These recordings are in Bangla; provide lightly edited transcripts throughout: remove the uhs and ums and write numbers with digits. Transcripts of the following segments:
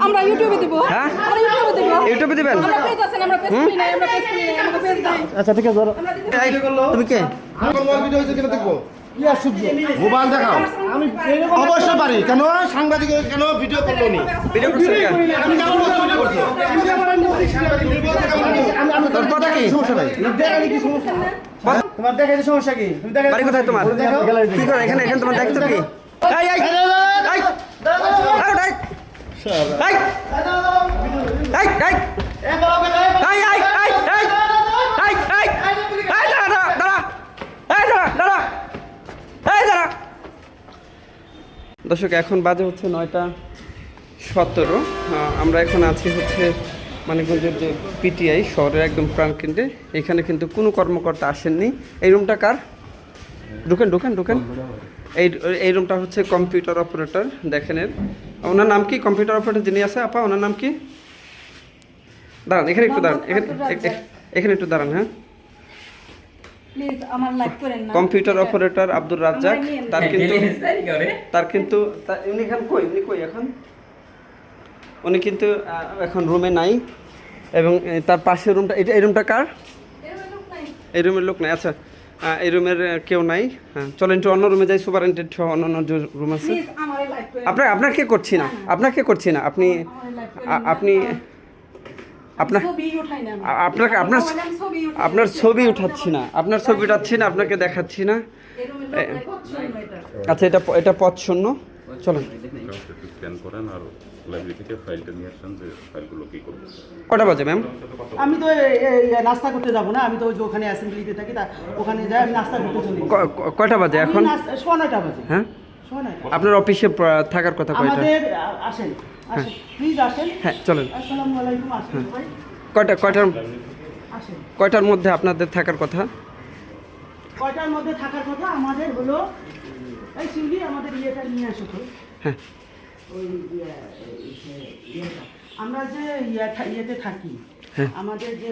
আমরা ইউটিউবে দিব। হ্যাঁ আমরা ইউটিউবে দিব। ইউটিউবে দিবেন? আমরা পেজ আছে না, আমরা পেজ খুলি নাই, আমরা পেজ খুলি নাই, আমাকে পেজ দাও। আচ্ছা ঠিক আছে ধরো। তুমি কে? ভিডিও হয়েছে কিনা দেখবো মোবাইল দেখাও অবশ্যই পারি কেন সাংবাদিক কেন ভিডিও করলো নি ভিডিও করছেন কেন? আমি কেমন ভিডিও করছি তোর কথা কি? সমস্যা নাই তোমার দেখে সমস্যা কি বাড়ি কোথায় তোমার? কি করে এখানে এখানে তোমার দায়িত্ব কি? এই এই এই এই এই এই এই এই দর্শক এখন বাজে হচ্ছে 9:17। আমরা এখন আছি হচ্ছে মানিকগঞ্জের যে পিটিআই শহরের একদম প্রাণকেন্দ্রে। এখানে কিন্তু কোনো কর্মকর্তা আসেননি। এই রুমটা কার? ঢুকেন ঢুকেন ঢুকেন। এই রুমটা হচ্ছে কম্পিউটার অপারেটর। দেখেন ওনার নাম কি? কম্পিউটার অপারেটর যিনি আছে আপা ওনার নাম কি? দাঁড়ান এখানে একটু দাঁড়ান, এখানে একটু দাঁড়ান। হ্যাঁ প্লিজ আমার লাইক করেন না। Computer operator Abdur Razzaq. তার কিন্তু উনি এখন কই? উনি কই এখন? উনি কিন্তু এখন রুমে নাই। এবং তার পাশের রুমটা, এই রুমটা কার? এই রুমের লোক নাই। আচ্ছা এই রুমের কেউ নাই। হ্যাঁ চলেন একটু অন্য রুমে যাই, সুপারিনটেন্ডেন্ট সহ অন্য যে রুম আছে। আপনাকে করছি না, আপনাকে করছি না। আপনি আপনি আপনার আপনার ছবি উঠাচ্ছি না, আপনার ছবি উঠাচ্ছি না, আপনাকে দেখাচ্ছি না। আচ্ছা এটা পথ শূন্য। চলেন স্ক্যান করেন আর লাইব্রেরি থেকে ফাইলটা নিয়ে আসেন যে ফাইলগুলো কি করব। কটা বাজে ম্যাম? আমি তো নাস্তা করতে যাব না, আমি তো ওই যে ওখানে অ্যাসেম্বলিতে থাকি, তা ওখানে যাই আমি নাস্তা করতে চলি। কয়টা বাজে এখন? 9:15 বাজে। হ্যাঁ আপনার অফিসে থাকার কথা কয়টা? আমাদের আসেন আসেন প্লিজ আসেন। হ্যাঁ চলেন। আসসালামু আলাইকুম। আসেন ভাই আসেন। কয়টার মধ্যে আপনাদের থাকার কথা? কয়টার মধ্যে থাকার কথা আমাদের হলো এই শিউলি আমাদের ইয়েটা নিয়ে আসো তো। হ্যাঁ ওই আমরা যে ইয়েতে থাকি আমাদের যে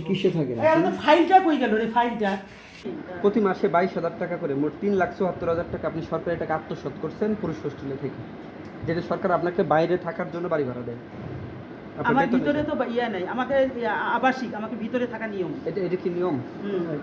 কিসে থাকে? আমাদের ফাইলটা কই গেল রে? ফাইলটা প্রতি মাসে 22,000 টাকা করে মোট 3,74,000 টাকা আপনি সরকারি টাকা আত্মসাৎ করছেন পুরুষ হোস্টেলে থেকে, যেটা সরকার আপনাকে বাইরে থাকার জন্য বাড়ি ভাড়া দেয়। আমার ভিতরে তো ইয়া নাই, আমাকে আবাসিক, আমাকে ভিতরে থাকা নিয়ম। এটা কি নিয়ম?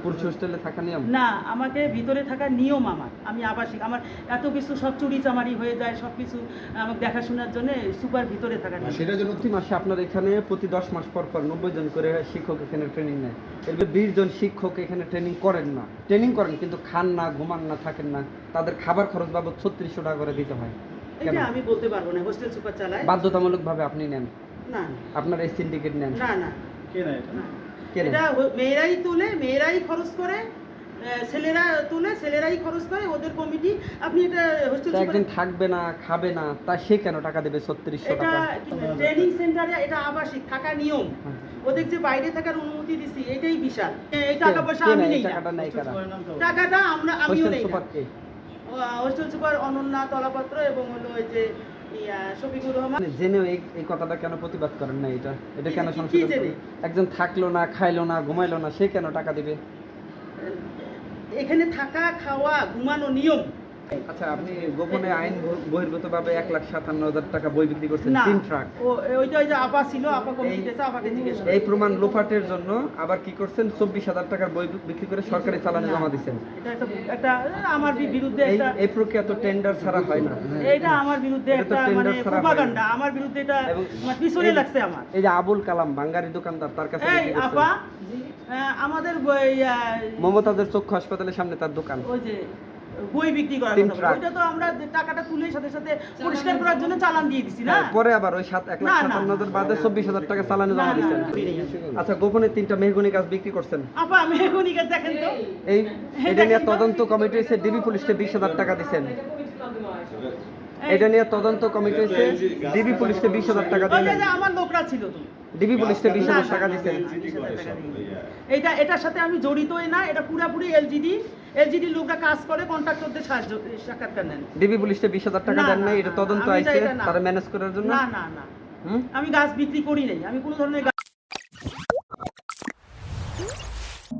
পুরুষ হোস্টেলে থাকা নিয়ম না, আমাকে ভিতরে থাকা নিয়ম আমার। আমি আবাসিক, আমার এত কিছু সব চুরি চামারি হয়ে যায়, সব কিছু আমাকে দেখাশোনার জন্য সুপার ভিতরে থাকা নিয়ম। সেটার জন্য প্রতি মাসে আপনার এখানে প্রতি 10 মাস পর 90 জন করে শিক্ষক এখানে ট্রেনিং নেয়। এর 20 জন শিক্ষক এখানে ট্রেনিং করেন না, ট্রেনিং করেন কিন্তু খান না, ঘুমান না, থাকেন না। তাদের খাবার খরচ বাবদ 3600 টাকা করে দিতে হয়। এটা আমি বলতে পারবো না, হোস্টেল সুপার চালায়। বাধ্যতামূলকভাবে আপনি নেন না আপনার এই সিন্ডিকেট নেন? না না, কে নেয় এটা? এটা মেয়েরাই তুলে, মেয়েরাই খরচ করে, ছেলেরা তুলে, ছেলেরাই খরচ করে, ওদের কমিটি। আপনি এটা হোস্টেল একদিন থাকবে না, খাবে না, তা সে কেন টাকা দেবে 3600 টাকা? এটা ট্রেনিং সেন্টারে, এটা আবাসিক থাকা নিয়ম। ওদের যে বাইরে থাকার অনুমতি দিছি, এটাই বিশাল। এই টাকা পয়সা আমি নেই না, টাকাটা নাই কারা? টাকাটা আমিও নেই না। হোস্টেল সুপার অনন্যা তলাপাত্র এবং হলো ওই যে শফিকুর রহমান। জেনেও এই কথাটা কেন প্রতিবাদ করেন না? এটা কেন সংশোধন? একজন থাকলো না, খাইলো না, ঘুমাইলো না, সে কেন টাকা দিবে? এখানে থাকা, খাওয়া, ঘুমানো নিয়ম। আচ্ছা আপনি গোপনে আইন বহির্ভূতভাবে 1,57,000 টাকা বই বিক্রি করছেন 3 ট্রাক। ওইটা ওই যে আপা ছিল, আপা কমিটিতে, আপাকে জিজ্ঞেস। এই প্রমাণ লোপাটের জন্য আবার কি করছেন? 24,000 টাকার বই বিক্রি করে সরকারি চালানে জমা দিচ্ছেন। এটা একটা আমার বিরুদ্ধে একটা, এই প্রক্রিয়া তো টেন্ডার ছাড়া হয় না। এটা আমার বিরুদ্ধে একটা মানে প্রপাগান্ডা, আমার বিরুদ্ধে এটা আমার পিছনে লাগছে আমার। এই যে আবুল কালাম বাঙ্গারি দোকানদার, তার কাছে এই আপা আমাদের মমতাজের চক্ষু হাসপাতালের সামনে তার দোকান, ওই যে বই বিক্রি করার কথা, ওইটা তো আমরা টাকাটা তুলে সাথে সাথে পরিষ্কার করার জন্য চালান দিয়ে দিছি না। পরে আবার ওই 1,57,000 বাদে 24,000 টাকা চালানে জমা দিয়েছেন। আচ্ছা গোপনে 3টা মেহগনি গাছ বিক্রি করছেন। আপা মেহগনি গাছ দেখেন তো, এটা নিয়ে তদন্ত কমিটি হয়েছে, ডিবি পুলিশকে 20,000 টাকা দিয়েছেন। এটা নিয়ে তদন্ত কমিটি হয়েছে, ডিবি পুলিশকে 20,000 টাকা দিয়েছেন। আমার লোকরা ছিল তো, ডিবি পুলিশকে 20,000 টাকা দিয়েছেন। এটার সাথে আমি জড়িতই না, এটা পুরোপুরি এলজিডি লোকরা কাজ করে, কন্ট্রাক্টরদের সাক্ষাৎকার নেন। ডিবি পুলিশকে 20,000 টাকা দেন নাই, এটা তদন্ত আইছে তারা ম্যানেজ করার জন্য। না না না, আমি গাছ বিক্রি করি নাই, আমি কোনো ধরনের